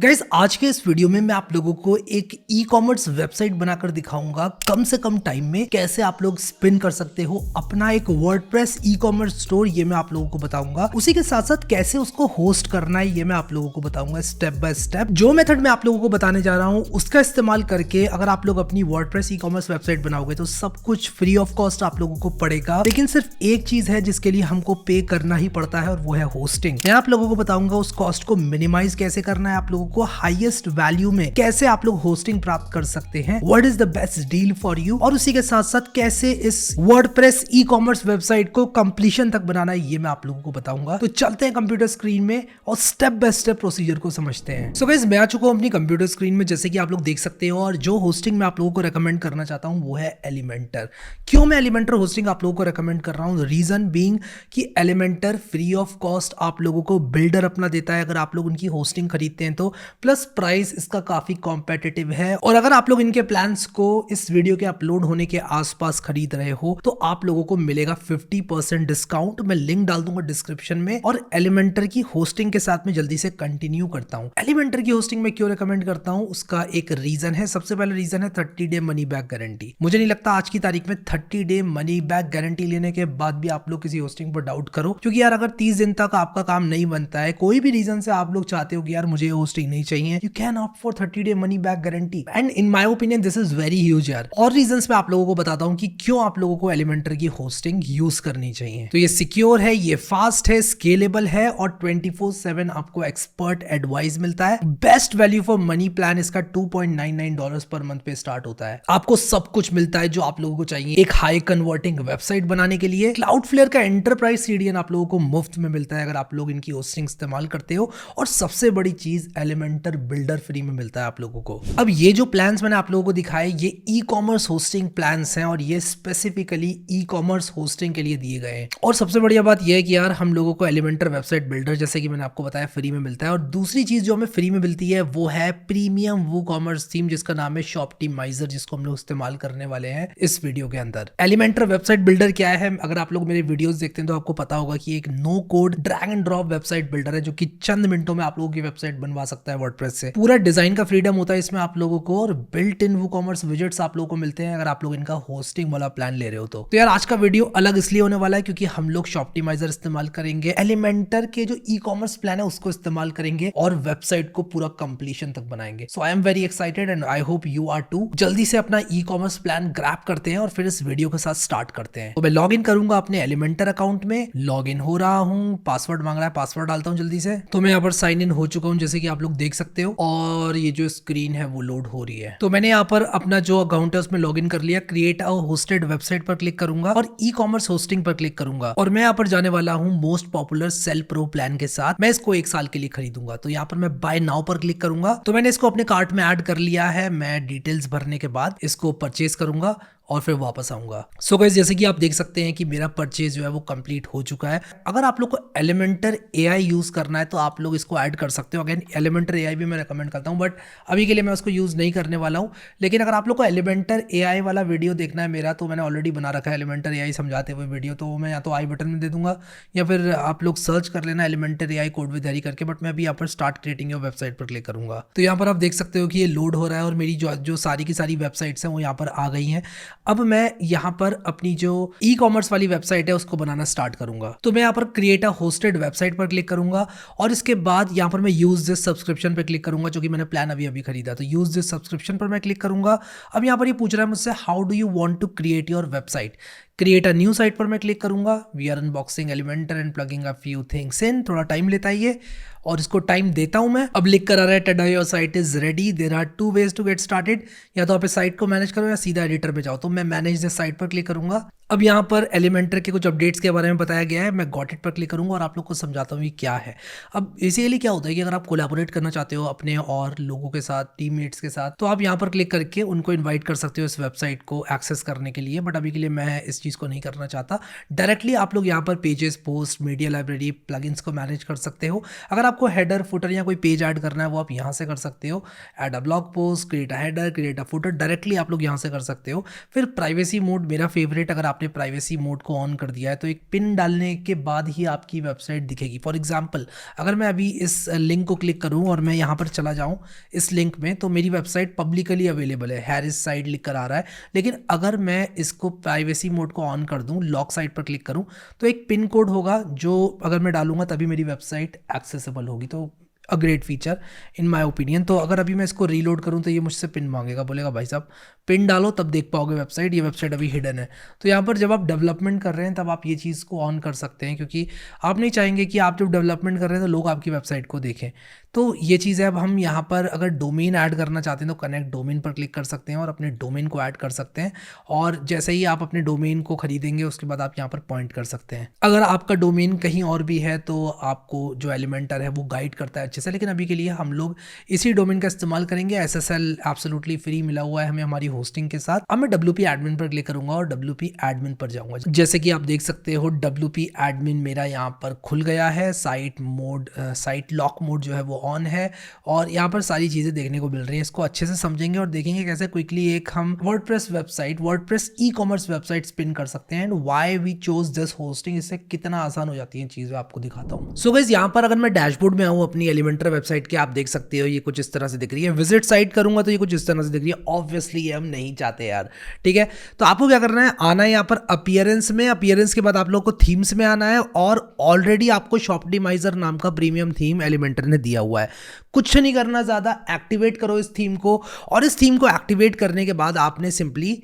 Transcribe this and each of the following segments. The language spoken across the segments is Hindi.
गाइस आज के इस वीडियो में मैं आप लोगों को एक ई कॉमर्स वेबसाइट बनाकर दिखाऊंगा कम से कम टाइम में कैसे आप लोग स्पिन कर सकते हो अपना एक वर्डप्रेस ई कॉमर्स स्टोर। ये मैं आप लोगों को बताऊंगा। उसी के साथ साथ कैसे उसको होस्ट करना है ये मैं आप लोगों को बताऊंगा स्टेप बाय स्टेप। जो मेथड मैं आप लोगों को बताने जा रहा हूँ उसका इस्तेमाल करके अगर आप लोग अपनी वर्डप्रेस ई कॉमर्स वेबसाइट बनाओगे तो सब कुछ फ्री ऑफ कॉस्ट आप लोगों को पड़ेगा। लेकिन सिर्फ एक चीज है जिसके लिए हमको पे करना ही पड़ता है और वो है होस्टिंग। मैं आप लोगों को बताऊंगा उस कॉस्ट को मिनिमाइज कैसे करना है, आप लोगों को हाईएस्ट वैल्यू में कैसे आप लोग होस्टिंग प्राप्त कर सकते हैं, what is the best deal for you, और उसी के साथ साथ कैसे इस वर्डप्रेस ई कॉमर्स वेबसाइट को कंप्लीशन तक बनाना है ये मैं आप लोगों को बताऊंगा। तो चलते हैं कंप्यूटर स्क्रीन में और स्टेप बाय स्टेप प्रोसीजर को समझते हैं। सो गाइस मैं आ चुका हूं अपनी कंप्यूटर स्क्रीन में, जैसे कि आप लोग देख सकते हो, और जो होस्टिंग मैं आप लोगों को रेकमेंड करना चाहता हूं वो है एलिमेंटर। क्यों मैं एलिमेंटर होस्टिंग आप लोगों को रेकमेंड कर रहा हूं? रीजन बीइंग कि एलिमेंटर फ्री ऑफ कॉस्ट आप लोगों को बिल्डर अपना देता है अगर आप लोग उनकी होस्टिंग खरीदते हैं तो, प्लस प्राइस इसका काफी कॉम्पिटिटिव है। और अगर आप लोग इनके प्लान्स को इस वीडियो के अपलोड होने के आसपास खरीद रहे हो तो आप लोगों को मिलेगा 50% डिस्काउंट। मैं लिंक डाल दूंगा डिस्क्रिप्शन में। और एलिमेंटर की होस्टिंग के साथ में जल्दी से कंटिन्यू करता हूं। एलिमेंटर की होस्टिंग में क्यों रिकमेंड करता हूं उसका एक रीजन है। सबसे पहला रीजन है 30 डे मनी बैक गारंटी। मुझे नहीं लगता आज की तारीख में 30 डे मनी बैक गारंटी लेने के बाद भी आप लोग किसी होस्टिंग पर डाउट करो, क्योंकि यार अगर 30 दिन तक आपका काम नहीं बनता है, कोई भी रीजन से आप लोग चाहते हो कि यार मुझे होस्टिंग नहीं चाहिए, you can opt for 30 day money back guarantee. And in my opinion this is very huge यार। और रीजंस मैं आप लोगों को बताता हूं कि क्यों आप लोगों को एलिमेंटर की होस्टिंग यूज करनी चाहिए। तो ये सिक्योर है, ये फास्ट है, स्केलेबल है और 24/7 आपको एक्सपर्ट एडवाइस मिलता है। Best value for money plan इसका $2.99 पर मंथ पे स्टार्ट होता है। आपको सब कुछ मिलता है जो आप लोगों को चाहिए एक हाई कन्वर्टिंग वेबसाइट बनाने के लिए। क्लाउडफ्लेयर का एंटरप्राइज सीडीएन आप लोगों को मुफ्त में मिलता है अगर आप लोग इनकी होस्टिंग इस्तेमाल करते हो। और सबसे बड़ी चीज एलिमेंटर बिल्डर फ्री में मिलता है आप लोगों को। अब ये जो प्लान्स मैंने आप लोगों को दिखाए ये ई कॉमर्स होस्टिंग प्लान्स हैं और ये स्पेसिफिकली ई कॉमर्स होस्टिंग के लिए दिए गए हैं। और सबसे बढ़िया बात यह है कि यार हम लोगों को एलिमेंटर वेबसाइट बिल्डर जैसे कि मैंने आपको बताया फ्री में मिलता है। और दूसरी चीज जो हमें फ्री में मिलती है वो है प्रीमियम वो कॉमर्स थीम जिसका नाम है शॉप्टिमाइजर, जिसको हम लोग इस्तेमाल करने वाले हैं इस वीडियो के अंदर। एलिमेंटर वेबसाइट बिल्डर क्या है? अगर आप लोग मेरे वीडियोस देखते हैं तो आपको पता होगा कि एक no code drag and drop website builder है जो कि चंद मिनटों में आप लोगों की वेबसाइट बनवा सकता है वर्डप्रेस से। पूरा डिजाइन का फ्रीडम होता है इसमें आप लोगों को और बिल्ट इन वो कॉमर्स विजेट्स आप लोगों को मिलते हैं अगर आप लोग इनका होस्टिंग वाला प्लान ले रहे हो तो यार आज का वीडियो अलग इसलिए होने वाला है क्योंकि हम लोग शॉप्टिमाइजर इस्तेमाल करेंगे, एलिमेंटर के जो ई कॉमर्स प्लान है उसको इस्तेमाल करेंगे और वेबसाइट को पूरा कंप्लीशन तक बनाएंगे। So I am very excited and I hope you are too. जल्दी से अपना ई कॉमर्स प्लान ग्रैब करते हैं और फिर इस वीडियो के साथ स्टार्ट करते हैं। तो मैं लॉग इन करूंगा अपने एलिमेंटर अकाउंट में, लॉग इन हो रहा हूँ, पासवर्ड मांग रहा है, पासवर्ड डालता हूँ जल्दी से। तो मैं यहाँ पर साइन इन हो चुका हूँ जैसे कि आप लोग देख सकते हो और ये जो स्क्रीन है वो लोड हो रही है। तो मैंने यहाँ पर अपना जो अकाउंट है उसमें लॉग इन कर लिया। क्रिएट अ होस्टेड वेबसाइट पर क्लिक करूंगा और ई कॉमर्स होस्टिंग पर क्लिक करूंगा और मैं यहाँ पर जाने वाला हूँ most popular sell pro plan के साथ। मैं इसको 1 साल के लिए खरीदूंगा। तो यहाँ पर मैं बाय नाउ पर क्लिक करूंगा। तो मैंने इसको अपने कार्ट में ऐड कर लिया है। मैं डिटेल्स भरने के बाद इसको परचेज करूंगा और फिर वापस आऊंगा। सो गाइस जैसे कि आप देख सकते हैं कि मेरा परचेज जो है वो कंप्लीट हो चुका है। अगर आप लोग को एलिमेंटर एआई यूज करना है तो आप लोग इसको ऐड कर सकते हो। अगेन एलिमेंटर एआई भी मैं रेकमेंड करता हूं बट अभी के लिए मैं उसको यूज नहीं करने वाला हूं। लेकिन अगर आप लोग को एलिमेंटर एआई वाला वीडियो देखना है मेरा तो मैंने ऑलरेडी बना रखा है एलिमेंटर एआई समझाते हुए वीडियो, तो मैं या तो आई बटन में दे दूंगा या फिर आप लोग सर्च कर लेना एलिमेंटर एआई कोड विद हरी करके। बट मैं अभी यहाँ पर स्टार्ट क्रिएटिंग योर वेबसाइट पर क्लिक करूंगा। तो यहाँ पर आप देख सकते हो कि ये लोड हो रहा है और मेरी जो सारी की सारी वेबसाइट्स हैं वो यहाँ पर आ गई हैं। अब मैं यहाँ पर अपनी जो ई कॉमर्स वाली वेबसाइट है उसको बनाना स्टार्ट करूंगा। तो मैं यहाँ पर क्रिएट अ होस्टेड वेबसाइट पर क्लिक करूंगा और इसके बाद यहाँ पर मैं यूज दिस सब्सक्रिप्शन पर क्लिक करूंगा जो कि मैंने प्लान अभी खरीदा। तो यूज दिस सब्सक्रिप्शन पर मैं क्लिक करूंगा। अब यहाँ पर ये पूछ रहा है मुझसे how do you want to create your website. Create a new site पर मैं क्लिक करूंगा। We are unboxing Elementor and plugging a few things in. थोड़ा टाइम लेता है ये और इसको टाइम देता हूं मैं। अब लिख कर आ रहा है today your site is ready, there are 2 ways to get started. या तो आप इस साइट को मैनेज करो या सीधा एडिटर पे जाओ। तो मैं मैनेज दिस साइट पर क्लिक करूंगा। अब यहाँ पर एलिमेंटर के कुछ अपडेट्स के बारे में बताया गया है। मैं गॉट इट पर क्लिक करूंगा और आप लोग को समझाता हूँ ये क्या है। अब बेसिकली क्या होता है कि अगर आप कोलैबोरेट करना चाहते हो अपने और लोगों के साथ, टीममेट्स के साथ, तो आप यहाँ पर क्लिक करके उनको इन्वाइट कर सकते हो इस वेबसाइट को एक्सेस करने के लिए। बट अभी के लिए मैं इस चीज़ को नहीं करना चाहता, डायरेक्टली आप लोग यहाँ पर pages, post, media library, plugins को मैनेज कर सकते हो। अगर आपको हेडर, फुटर या कोई पेज ऐड करना है वो आप यहाँ से कर सकते हो। Add a blog post, create a header, create a footer, directly आप लोग यहाँ से कर सकते हो। फिर प्राइवेसी मोड मेरा फेवरेट, अगर आपने प्राइवेसी मोड को ऑन कर दिया है तो एक पिन डालने के बाद ही आपकी वेबसाइट दिखेगी। फॉर एग्जाम्पल, अगर मैं अभी इस लिंक को क्लिक करूँ और मैं यहाँ पर चला जाऊँ इस लिंक में, तो मेरी वेबसाइट पब्लिकली अवेलेबल है, हैरिस साइट लिख कर आ रहा है। लेकिन अगर मैं इसको प्राइवेसी मोड को ऑन कर दूं, लॉक साइट पर क्लिक करूं, तो एक पिन कोड होगा जो अगर मैं डालूंगा तभी मेरी वेबसाइट एक्सेसिबल होगी। तो a great feature in my opinion. तो अगर अभी मैं इसको रीलोड करूं तो ये मुझसे पिन मांगेगा, बोलेगा भाई साहब पिन डालो तब देख पाओगे वेबसाइट, ये वेबसाइट अभी हिडन है। तो यहाँ पर जब आप डेवलपमेंट कर रहे हैं तब आप ये चीज़ को ऑन कर सकते हैं, क्योंकि आप नहीं चाहेंगे कि आप जब डेवलपमेंट कर रहे हैं तो लोग आपकी वेबसाइट को देखें। तो ये चीज़ है। अब हम यहाँ पर अगर डोमेन ऐड करना चाहते हैं तो कनेक्ट डोमेन पर क्लिक कर सकते हैं और अपने डोमेन को ऐड कर सकते हैं। और जैसे ही आप अपने डोमेन को खरीदेंगे उसके बाद आप यहाँ पर पॉइंट कर सकते हैं। अगर आपका डोमेन कहीं और भी है तो आपको जो एलिमेंटर है वो गाइड करता है अच्छे से, लेकिन अभी के लिए हम लोग इसी डोमेन का इस्तेमाल करेंगे। SSL एब्सोल्युटली फ्री मिला हुआ है हमें हमारी होस्टिंग के साथ। अब मैं WP एडमिन पर क्लिक करूंगा और WP एडमिन पर जाऊंगा। जैसे कि आप देख सकते हो WP एडमिन मेरा यहाँ पर खुल गया है। साइट लॉक मोड जो है वो ऑन है और यहाँ पर सारी चीज़ें देखने को मिल रही हैं। इसको अच्छे से समझेंगे और देखेंगे कैसे क्विकली एक हम WordPress website, WordPress e-commerce website spin कर सकते हैं and why we chose this hosting. इससे कितना आसान हो जाती है चीज़ें आपको दिखाता हूँ। सो गाइस, यहाँ पर अगर मैं डैशबोर्ड में आऊँ अपनी एलिमेंटर वेबसाइट के, आप देख सकते हो ये कुछ इस तरह से दिख रही है। विजिट साइट करूंगा तो ये कुछ इस तरह से दिख रही है। ऑब्वियसली ये हम नहीं चाहते यार, ठीक है। तो आपको क्या करना है, आना है यहाँ पर अपीयरेंस में। अपीयरेंस के बाद आप लोग को थीम्स में आना है और ऑलरेडी आपको शॉप्टिमाइजर नाम का प्रीमियम थीम एलिमेंटर ने दिया हुआ है। कुछ नहीं करना ज़्यादा, एक्टिवेट करो इस थीम को और इस थीम को एक्टिवेट करने के बाद आपने सिंपली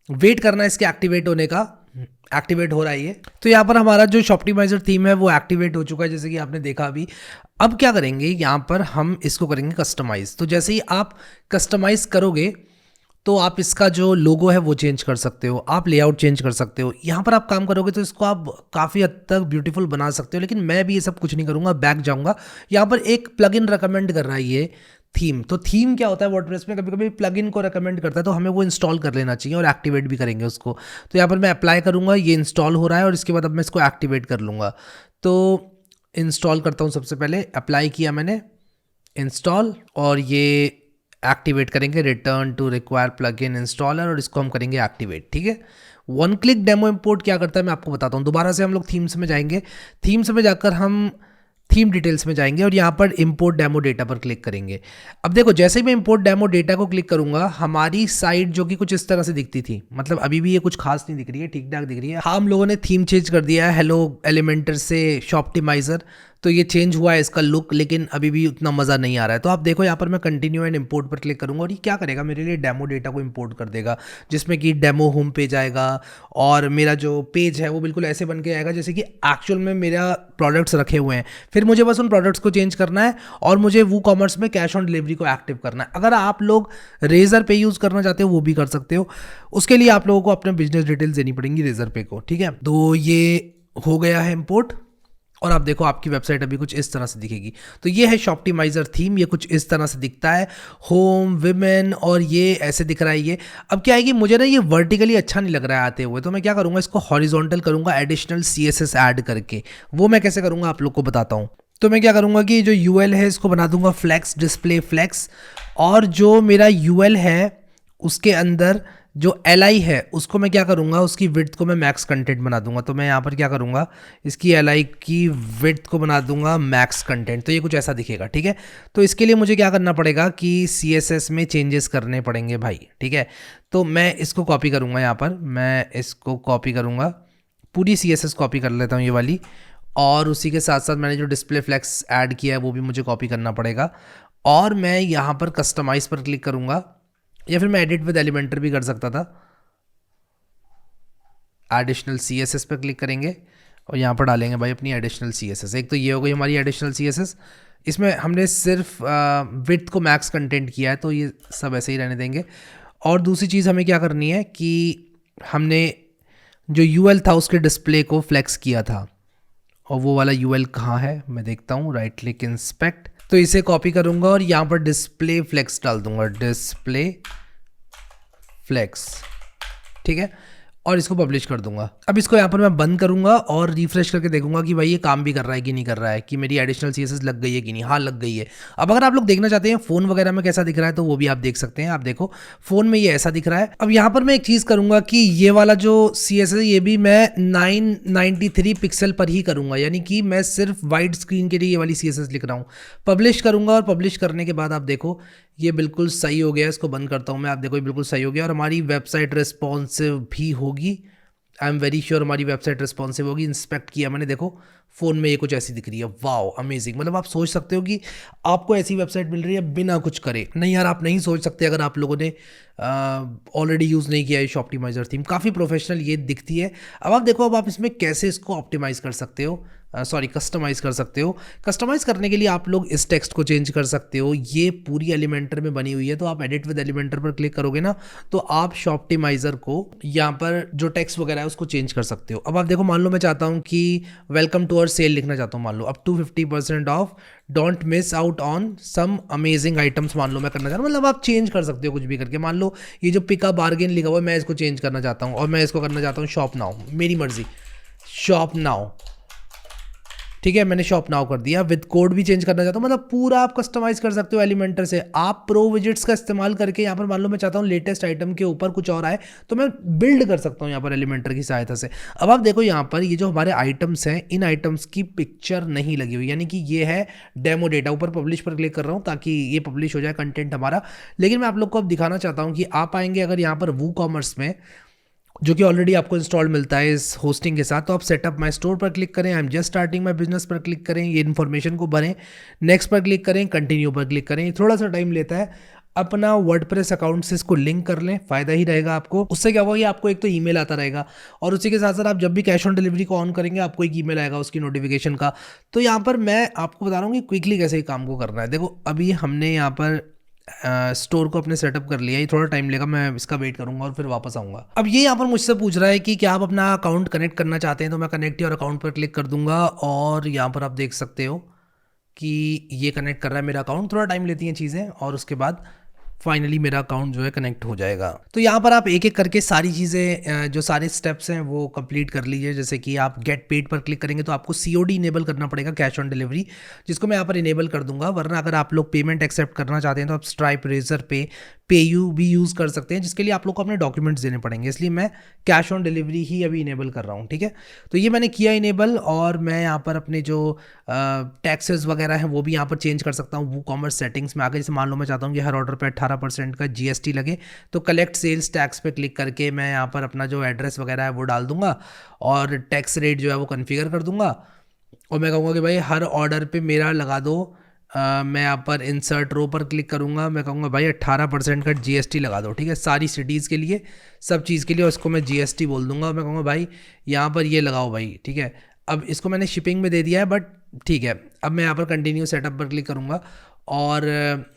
वेट करना है इसके एक्टिवेट होने का। एक्टिवेट हो रहा है ये। तो यहाँ पर हमारा जो शॉप्टिमाइजर थीम है वो एक्टिवेट हो चुका है, जैसे कि आपने देखा अभी। अब क्या करेंगे, यहाँ पर हम इसको करेंगे कस्टमाइज। तो जैसे ही आप कस्टमाइज करोगे तो आप इसका जो लोगो है वो चेंज कर सकते हो, आप लेआउट चेंज कर सकते हो। यहाँ पर आप काम करोगे तो इसको आप काफ़ी हद तक ब्यूटीफुल बना सकते हो। लेकिन मैं भी ये सब कुछ नहीं करूँगा, बैक जाऊँगा। यहाँ पर एक प्लगइन रिकमेंड कर रहा है ये थीम। तो थीम क्या होता है वर्डप्रेस में, कभी कभी प्लगइन को रिकमेंड करता है, तो हमें वो इंस्टॉल कर लेना चाहिए और एक्टिवेट भी करेंगे उसको। तो यहाँ पर मैं अप्लाई करूँगा, ये इंस्टॉल हो रहा है और इसके बाद अब मैं इसको एक्टिवेट कर लूँगा। तो इंस्टॉल करता हूँ। सबसे पहले अप्लाई किया मैंने, इंस्टॉल, और ये एक्टिवेट करेंगे, return to require plugin installer, और इसको हम करेंगे एक्टिवेट, ठीक है। वन क्लिक डेमो इंपोर्ट क्या करता है मैं आपको बताता हूँ। दोबारा से हम लोग थीम्स में जाएंगे। थीम्स में जाकर हम थीम डिटेल्स में जाएंगे और यहाँ पर इंपोर्ट डेमो डेटा पर क्लिक करेंगे। अब देखो, जैसे ही मैं इंपोर्ट डेमो डेटा को क्लिक करूंगा, हमारी साइट जो कि कुछ इस तरह से दिखती थी, मतलब अभी भी ये कुछ खास नहीं दिख रही है, ठीक ठाक दिख रही है। हाँ, हम लोगों ने थीम चेंज कर दिया है हेलो एलिमेंटर से शॉप्टिमाइजर, तो ये चेंज हुआ है इसका लुक, लेकिन अभी भी उतना मज़ा नहीं आ रहा है। तो आप देखो यहाँ पर मैं कंटिन्यू एंड इंपोर्ट पर क्लिक करूँगा और ये क्या करेगा, मेरे लिए डेमो डेटा को इंपोर्ट कर देगा, जिसमें कि डेमो होम पेज आएगा और मेरा जो पेज है वो बिल्कुल ऐसे बन के आएगा जैसे कि एक्चुअल में मेरा प्रोडक्ट्स रखे हुए हैं। फिर मुझे बस उन प्रोडक्ट्स को चेंज करना है और मुझे वूकॉमर्स में कैश ऑन डिलीवरी को एक्टिव करना है। अगर आप लोग रेजर पे यूज़ करना चाहते हो वो भी कर सकते हो। उसके लिए आप लोगों को अपने बिजनेस डिटेल्स देनी पड़ेंगी रेजर पे को, ठीक है। तो ये हो गया है इंपोर्ट और आप देखो आपकी वेबसाइट अभी कुछ इस तरह से दिखेगी। तो ये है शॉप्टिमाइजर थीम, ये कुछ इस तरह से दिखता है, होम, विमेन, और ये ऐसे दिख रहा है ये। अब क्या है कि मुझे ना ये वर्टिकली अच्छा नहीं लग रहा है आते हुए, तो मैं क्या करूँगा, इसको हॉरिजॉन्टल करूँगा एडिशनल CSS ऐड करके। वो मैं कैसे करूँगा आप लोग को बताता हूँ। तो मैं क्या करूँगा कि जो UL है इसको बना दूंगा फ्लेक्स, डिस्प्ले फ्लेक्स, और जो मेरा UL है उसके अंदर जो LI है उसको मैं क्या करूँगा, उसकी विड्थ को मैं मैक्स कंटेंट बना दूंगा। तो मैं यहाँ पर क्या करूँगा, इसकी LI की विड्थ को बना दूंगा मैक्स कंटेंट। तो ये कुछ ऐसा दिखेगा, ठीक है। तो इसके लिए मुझे क्या करना पड़ेगा कि CSS में चेंजेस करने पड़ेंगे भाई, ठीक है। तो मैं इसको कॉपी करूँगा, यहाँ पर मैं इसको कॉपी करूँगा, पूरी CSS कॉपी कर लेता हूँ ये वाली, और उसी के साथ साथ मैंने जो डिस्प्ले फ्लेक्स ऐड किया है वो भी मुझे कॉपी करना पड़ेगा। और मैं यहाँ पर कस्टमाइज पर क्लिक करूँगा, या फिर मैं एडिट विद एलिमेंटर भी कर सकता था। एडिशनल CSS पर क्लिक करेंगे और यहाँ पर डालेंगे भाई अपनी एडिशनल CSS। एक तो ये हो गई हमारी एडिशनल CSS, इसमें हमने सिर्फ विड्थ को मैक्स कंटेंट किया है, तो ये सब ऐसे ही रहने देंगे। और दूसरी चीज़ हमें क्या करनी है कि हमने जो UL था उसके डिस्प्ले को फ्लेक्स किया था, और वो वाला UL कहाँ है मैं देखता हूँ, राइट क्लिक इंस्पेक्ट। तो इसे कॉपी करूँगा और यहाँ पर डिस्प्ले फ्लेक्स डाल दूँगा, डिस्प्ले फ्लेक्स, ठीक है। और इसको पब्लिश कर दूंगा। अब इसको यहाँ पर मैं बंद करूंगा और रिफ्रेश करके देखूंगा कि भाई ये काम भी कर रहा है कि नहीं कर रहा है, कि मेरी एडिशनल सीएसएस लग गई है कि नहीं। हाँ, लग गई है। अब अगर आप लोग देखना चाहते हैं फ़ोन वगैरह में कैसा दिख रहा है तो वो भी आप देख सकते हैं। आप देखो फ़ोन में ये ऐसा दिख रहा है। अब यहाँ पर मैं एक चीज़ करूँगा कि ये वाला जो सीएसएस है ये भी मैं 993 पिक्सल पर ही करूँगा, यानी कि मैं सिर्फ वाइड स्क्रीन के लिए ये वाली सीएसएस लिख रहा हूँ। पब्लिश करूँगा और पब्लिश करने के बाद आप देखो ये बिल्कुल सही हो गया। इसको बंद करता हूँ मैं। आप देखो ये बिल्कुल सही हो गया और हमारी वेबसाइट रिस्पॉन्सिव भी होगी। आई एम वेरी श्योर हमारी वेबसाइट रिस्पॉन्सिव होगी। इंस्पेक्ट किया मैंने, देखो फ़ोन में ये कुछ ऐसी दिख रही है। Wow, amazing. मतलब आप सोच सकते हो कि आपको ऐसी वेबसाइट मिल रही है बिना कुछ करे। नहीं यार, आप नहीं सोच सकते अगर आप लोगों ने ऑलरेडी यूज़ नहीं किया है शॉप्टिमाइज़र थीम। काफ़ी प्रोफेशनल ये दिखती है। अब आप देखो, अब आप इसमें कैसे इसको ऑप्टिमाइज़ कर सकते हो, कस्टमाइज़ कर सकते हो। कस्टमाइज़ करने के लिए आप लोग इस टेक्स्ट को चेंज कर सकते हो। ये पूरी एलिमेंटर में बनी हुई है, तो आप एडिट विद एलिमेंटर पर क्लिक करोगे ना तो आप शॉप्टिमाइज़र को यहाँ पर जो टेक्स्ट वगैरह है उसको चेंज कर सकते हो। अब आप देखो, मान लो मैं चाहता हूँ कि वेलकम टू आवर सेल लिखना चाहता हूँ, मान लो up to 50% off, don't miss out on some amazing items, मान लो मैं करना चाह रहा हूँ। मतलब आप चेंज कर सकते हो कुछ भी करके। मान लो ये जो पिक अ बार्गेन लिखा हुआ है मैं इसको चेंज करना चाहता हूँ और मैं इसको करना चाहता हूँ शॉप नाउ, मेरी मर्जी, शॉप नाउ। ठीक है, मैंने शॉप नाउ कर दिया। विद कोड भी चेंज करना चाहता हूँ। मतलब पूरा आप कस्टमाइज कर सकते हो एलिमेंटर से। आप प्रो विजिट्स का इस्तेमाल करके यहाँ पर मान लो मैं चाहता हूँ लेटेस्ट आइटम के ऊपर कुछ और आए तो मैं बिल्ड कर सकता हूँ यहाँ पर एलिमेंटर की सहायता से। अब आप देखो यहाँ पर ये जो हमारे आइटम्स हैं, इन आइटम्स की पिक्चर नहीं लगी हुई, यानी कि ये है डेमो डेटा। ऊपर पब्लिश पर क्लिक कर रहा हूँ ताकि ये पब्लिश हो जाए कंटेंट हमारा। लेकिन मैं आप लोग को अब दिखाना चाहता हूँ कि आप आएंगे अगर यहाँ पर वू कॉमर्स में, जो कि ऑलरेडी आपको इंस्टॉल मिलता है इस होस्टिंग के साथ, तो आप सेटअप माई स्टोर पर क्लिक करें, I am just starting my business पर क्लिक करें, ये इन्फॉर्मेशन को भरें, नेक्स्ट पर क्लिक करें, कंटिन्यू पर क्लिक करें। थोड़ा सा टाइम लेता है। अपना वर्डप्रेस अकाउंट से इसको लिंक कर लें, फ़ायदा ही रहेगा आपको। उससे क्या होगा कि आपको एक तो ईमेल आता रहेगा और उसी के साथ साथ आप जब भी कैश ऑन डिलीवरी को ऑन करेंगे आपको एक ईमेल आएगा उसकी नोटिफिकेशन का। तो यहाँ पर मैं आपको बता रहा हूँ कि क्विकली कैसे ही काम को करना है। देखो अभी हमने यहाँ पर स्टोर को अपने सेटअप कर लिया। ये थोड़ा टाइम लेगा, मैं इसका वेट करूंगा और फिर वापस आऊंगा। अब ये यहाँ पर मुझसे पूछ रहा है कि क्या आप अपना अकाउंट कनेक्ट करना चाहते हैं, तो मैं कनेक्ट योर अकाउंट पर क्लिक कर दूंगा और यहाँ पर आप देख सकते हो कि ये कनेक्ट कर रहा है मेरा अकाउंट। थोड़ा टाइम लेती हैं चीज़ें और उसके बाद फाइनली मेरा अकाउंट जो है कनेक्ट हो जाएगा। तो यहाँ पर आप एक एक करके सारी चीज़ें, जो सारे स्टेप्स हैं वो कंप्लीट कर लीजिए। जैसे कि आप गेट पेड पर क्लिक करेंगे तो आपको COD इनेबल करना पड़ेगा, कैश ऑन डिलीवरी, जिसको मैं यहाँ पर इनेबल कर दूंगा। वरना अगर आप लोग पेमेंट एक्सेप्ट करना चाहते हैं तो आप स्ट्राइप, रेजर पे, पेयू भी यूज़ कर सकते हैं, जिसके लिए आप लोग को अपने डॉक्यूमेंट्स देने पड़ेंगे। इसलिए मैं कैश ऑन डिलीवरी ही अभी इनेबल कर रहा हूँ। ठीक है, तो ये मैंने किया इनेबल और मैं यहाँ पर अपने जो टैक्सेस वगैरह हैं वो भी यहाँ पर चेंज कर सकता हूँ। वो कॉमर्स सेटिंग्स में आगे, जैसे मान लो मैं चाहता हूँ कि हर ऑर्डर पे 18% का GST लगे, तो कलेक्ट सेल्स टैक्स पे क्लिक करके मैं यहाँ पर अपना जो एड्रेस वगैरह है वो डाल दूंगा और टैक्स रेट जो है वो कन्फिगर कर दूंगा। और मैं कहूँगा कि भाई हर ऑर्डर पे मेरा लगा दो, मैं यहाँ पर इंसर्ट रो पर क्लिक करूँगा, मैं कहूँगा भाई 18% का GST लगा दो। ठीक है, सारी सिटीज़ के लिए, सब चीज़ के लिए, और इसको मैं GST बोल दूंगा। मैं कहूँगा भाई यहाँ पर ये लगाओ भाई। ठीक है, अब इसको मैंने शिपिंग में दे दिया है, बट ठीक है। अब मैं यहाँ पर कंटिन्यू सेटअप पर क्लिक करूँगा और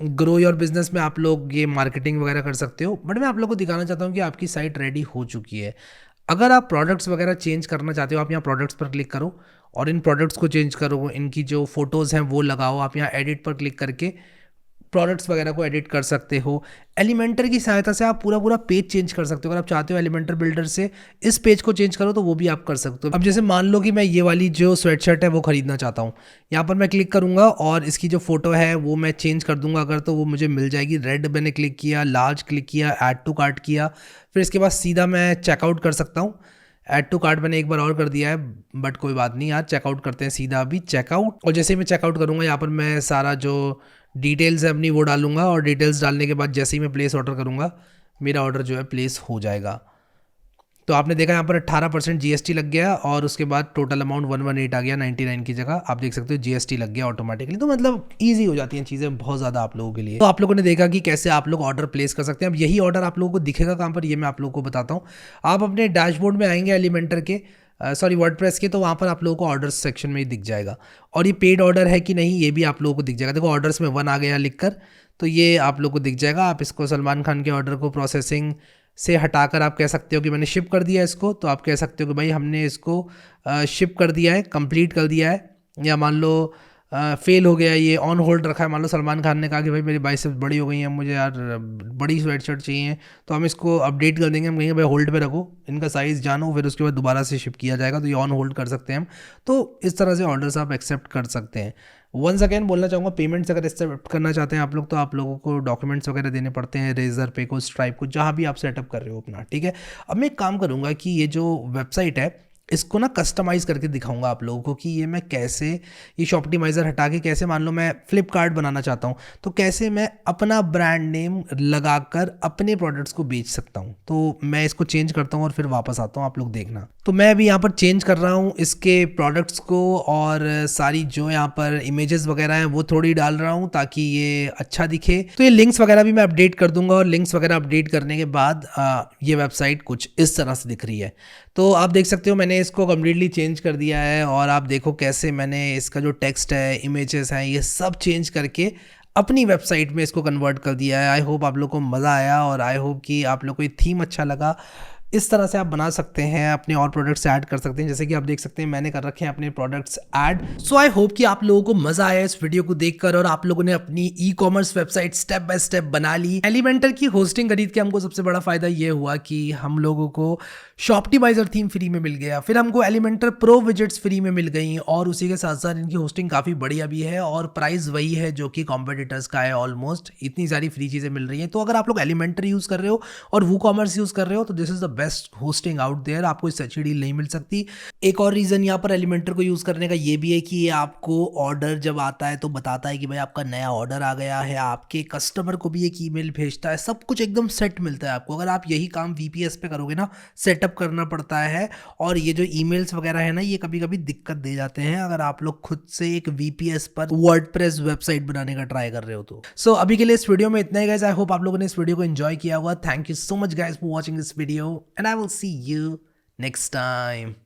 ग्रो योर बिजनेस में आप लोग ये मार्केटिंग वगैरह कर सकते हो। बट मैं आप लोग को दिखाना चाहता हूँ कि आपकी साइट रेडी हो चुकी है। अगर आप प्रोडक्ट्स वगैरह चेंज करना चाहते हो, आप यहाँ प्रोडक्ट्स पर क्लिक करो और इन प्रोडक्ट्स को चेंज करो, इनकी जो फोटोज़ हैं वो लगाओ। आप यहाँ एडिट पर क्लिक करके प्रोडक्ट्स वगैरह को एडिट कर सकते हो। एलिमेंटर की सहायता से आप पूरा पूरा पेज चेंज कर सकते हो। अगर आप चाहते हो एलिमेंटर बिल्डर से इस पेज को चेंज करो तो वो भी आप कर सकते हो। अब जैसे मान लो कि मैं ये वाली जो स्वेटशर्ट है वो खरीदना चाहता हूँ, यहाँ पर मैं क्लिक करूँगा और इसकी जो फोटो है वो मैं चेंज कर दूंगा अगर, तो वो मुझे मिल जाएगी। रेड मैंने क्लिक किया, लार्ज क्लिक किया, ऐड टू कार्ट किया, फिर इसके बाद सीधा मैं चेकआउट कर सकता हूँ। ऐड टू कार्ट मैंने एक बार और कर दिया है, बट कोई बात नहीं यार, चेकआउट करते हैं सीधा अभी चेकआउट। और जैसे ही मैं चेकआउट करूँगा यहाँ पर मैं सारा जो डिटेल्स है अपनी वो डालूंगा और डिटेल्स डालने के बाद जैसे ही मैं प्लेस ऑर्डर करूँगा मेरा ऑर्डर जो है प्लेस हो जाएगा। तो आपने देखा यहाँ पर 18% GST लग गया और उसके बाद टोटल अमाउंट 118 आ गया, 99 की जगह आप देख सकते हो GST लग गया ऑटोमेटिकली। तो मतलब ईजी हो जाती हैं चीज़ें बहुत ज़्यादा आप लोगों के लिए। तो आप लोगों ने देखा कि कैसे आप लोग ऑर्डर प्लेस कर सकते हैं। अब यही ऑर्डर आप लोगों को दिखेगा कहाँ पर, ये मैं आप लोगों को बताता हूँ। आप अपने डैशबोर्ड में आएंगे एलिमेंटर के, वर्डप्रेस के, तो वहाँ पर आप लोगों को ऑर्डर्स सेक्शन में ही दिख जाएगा। और ये पेड ऑर्डर है कि नहीं ये भी आप लोगों को दिख जाएगा। देखो ऑर्डर्स में 1 आ गया लिखकर, तो ये आप लोगों को दिख जाएगा। आप इसको सलमान खान के ऑर्डर को प्रोसेसिंग से हटाकर आप कह सकते हो कि मैंने शिप कर दिया इसको, तो आप कह सकते हो कि भाई हमने इसको शिप कर दिया है, कंप्लीट कर दिया है। या मान लो फेल हो गया, ये ऑन होल्ड रखा है। मान लो सलमान खान ने कहा कि भाई मेरी बाइसेप्स बड़ी हो गई हैं, मुझे यार बड़ी स्वेट शर्ट चाहिए, तो हम इसको अपडेट कर देंगे, हम कहेंगे भाई होल्ड पे रखो, इनका साइज़ जानो, फिर उसके बाद दोबारा से शिप किया जाएगा, तो ये ऑन होल्ड कर सकते हैं हम। तो इस तरह से ऑर्डर्स आप एक्सेप्ट कर सकते हैं। वंस अगेन बोलना चाहूँगा, पेमेंट्स अगर एक्सेप्ट करना चाहते हैं आप लोग, तो आप लोगों को डॉक्यूमेंट्स वगैरह देने पड़ते हैं, रेजर पे को, स्ट्राइप को, जहाँ भी आप सेटअप कर रहे हो अपना, ठीक है। अब मैं एक काम करूँगा कि ये जो वेबसाइट है इसको ना कस्टमाइज़ करके दिखाऊंगा आप लोगों को कि ये मैं कैसे, ये शॉप्टिमाइज़र हटा के कैसे, मान लो मैं फ्लिपकार्ट बनाना चाहता हूँ, तो कैसे मैं अपना ब्रांड नेम लगाकर अपने प्रोडक्ट्स को बेच सकता हूँ। तो मैं इसको चेंज करता हूँ और फिर वापस आता हूँ, आप लोग देखना। तो मैं अभी यहाँ पर चेंज कर रहा हूँ इसके प्रोडक्ट्स को, और सारी जो यहाँ पर इमेजेस वगैरह हैं वो थोड़ी डाल रहा हूँ ताकि ये अच्छा दिखे। तो ये लिंक्स वगैरह भी मैं अपडेट कर दूंगा, और लिंक्स वगैरह अपडेट करने के बाद ये वेबसाइट कुछ इस तरह से दिख रही है। तो आप देख सकते हो मैंने इसको कम्प्लीटली चेंज कर दिया है, और आप देखो कैसे मैंने इसका जो टेक्स्ट है, इमेजेस हैं, ये सब चेंज करके अपनी वेबसाइट में इसको कन्वर्ट कर दिया है। आई होप आप लोग को मज़ा आया, और आई होप कि आप लोग को ये थीम अच्छा लगा। इस तरह से आप बना सकते हैं, अपने और प्रोडक्ट्स ऐड कर सकते हैं, जैसे कि आप देख सकते हैं मैंने कर रखे हैं अपने products add. So I hope कि आप लोगों को मजा आया इस वीडियो को देखकर, और आप लोगों ने अपनी e commerce website step by step बना ली। एलिमेंटर की होस्टिंग खरीद के हमको सबसे बड़ा फायदा ये हुआ कि हम लोगों को शॉप्टिमाइजर थीम फ्री में मिल गया, फिर हमको एलिमेंटर प्रो विजेट्स फ्री में मिल गई, और उसी के साथ साथ इनकी होस्टिंग काफ़ी बढ़िया भी है, और प्राइस वही है जो कि कॉम्पिटिटर्स का है ऑलमोस्ट। इतनी सारी फ्री चीज़ें मिल रही हैं। तो अगर आप लोग एलिमेंटर यूज़ कर रहे हो और वो कॉमर्स यूज़ कर रहे हो, तो this is the best hosting out there. आपको इससे अच्छी डील नहीं मिल सकती। एक और रीज़न यहाँ पर एलिमेंटर को यूज़ करने का ये भी है कि ये आपको ऑर्डर जब आता है तो बताता है कि भाई आपका नया ऑर्डर आ गया है, आपके कस्टमर को भी एक ईमेल भेजता है, सब कुछ एकदम सेट मिलता है आपको। अगर आप यही काम VPS पे करोगे ना, सेटअप करना पड़ता है, और ये जो ईमेल्स वगैरह है ना, ये कभी कभी दिक्कत दे जाते हैं अगर आप लोग खुद से एक VPS पर वर्डप्रेस वेबसाइट बनाने का ट्राई कर रहे हो तो। सो अभी के लिए इस वीडियो में इतना ही गाइस। आई होप आप लोगों ने इस वीडियो को एंजॉय किया होगा। Thank you so much guys for watching this video, and I will see you next time.